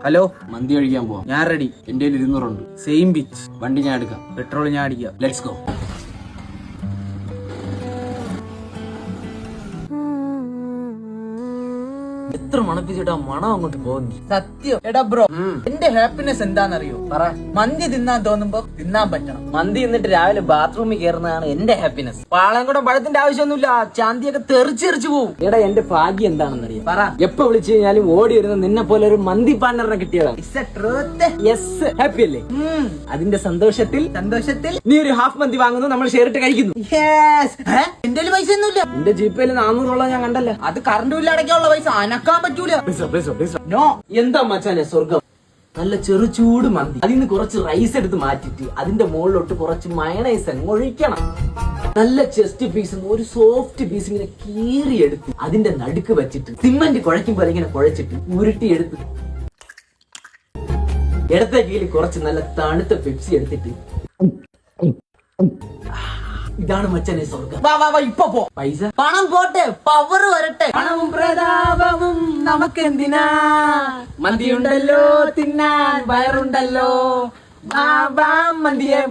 Hello, മന്തി കഴിക്കാൻ പോവാം. ഞാൻ റെഡി. എന്റെ 200 ഉണ്ട്. Same bitch. വണ്ടി ഞാൻ എടുക്കാം. പെട്രോൾ ഞാൻ അടിക്കാം. Let's go. എത്ര മണപ്പിച്ചിട്ടാ മണം അങ്ങോട്ട് പോകുന്നു. സത്യം. എടാ ബ്രോ, എന്റെ ഹാപ്പിനെസ് എന്താണെന്നറിയോ? പറ. മന്തി തിന്നാൻ തോന്നുമ്പോ തിന്നാൻ പറ്റണം. മന്തി എന്നിട്ട് രാവിലെ ബാത്റൂമിൽ കയറുന്നതാണ് എന്റെ ഹാപ്പിനെസ്. പാളയംകുടം പഴത്തിന്റെ ആവശ്യമൊന്നുമില്ല. ചാന്തിയൊക്കെ തെറിച്ചെറിച്ചു പോകും. എടാ, എന്റെ ഭാഗ്യം എന്താണെന്നറിയാം? പറ. എപ്പോ വിളിച്ചു കഴിഞ്ഞാലും ഓടി വരുന്ന നിന്നെ പോലെ ഒരു മന്തി പാർട്ണറിനെ കിട്ടിയതാണ്. യെസ്, ഹാപ്പി അല്ലേ? അതിന്റെ സന്തോഷത്തിൽ നീ ഒരു ഹാഫ് മന്തി വാങ്ങുന്നു, നമ്മൾ ഷെയർ ഇട്ട് കഴിക്കുന്നു. എന്റെ പൈസ ഒന്നുമില്ല. എന്റെ ജിപേയിൽ 400 ഞാൻ കണ്ടല്ല. അത് കറണ്ട് ബില്ല് അടയ്ക്കാനുള്ള പൈസ അനക്കാൻ പറ്റൂല. നോ. എന്താ മച്ചാനെ സ്വർഗം? നല്ല ചെറു ചൂട് മന്തി, അതിന് കുറച്ച് റൈസ് എടുത്ത് മാറ്റിട്ട് അതിന്റെ മുകളിലോട്ട് കുറച്ച് മയണൈസ് അങ്ങ് ഒഴിക്കണം. നല്ല ചെസ്റ്റ് പീസ്, ഒരു സോഫ്റ്റ് പീസ് ഇങ്ങനെ കീറി എടുത്ത് അതിന്റെ നടുക്ക് വെച്ചിട്ട് സിമന്റ് കുഴയ്ക്കും പോലെ ഇങ്ങനെ കുഴച്ചിട്ട് ഉരുട്ടി എടുത്ത് ഇടത്തെ കീഴിൽ കുറച്ച് നല്ല തണുത്ത പെപ്സി എടുത്തിട്ട് ഇതാണ് മച്ചാനെ സ്വർഗം. ഇപ്പൊ പോ. പൈസ പണം പോട്ടെ, പവർ വരട്ടെ. പണവും പ്രതാപവും നമുക്കെന്തിനാ? മന്തിയുണ്ടല്ലോ തിന്നാൻ, വയറുണ്ടല്ലോ. മന്തിയെ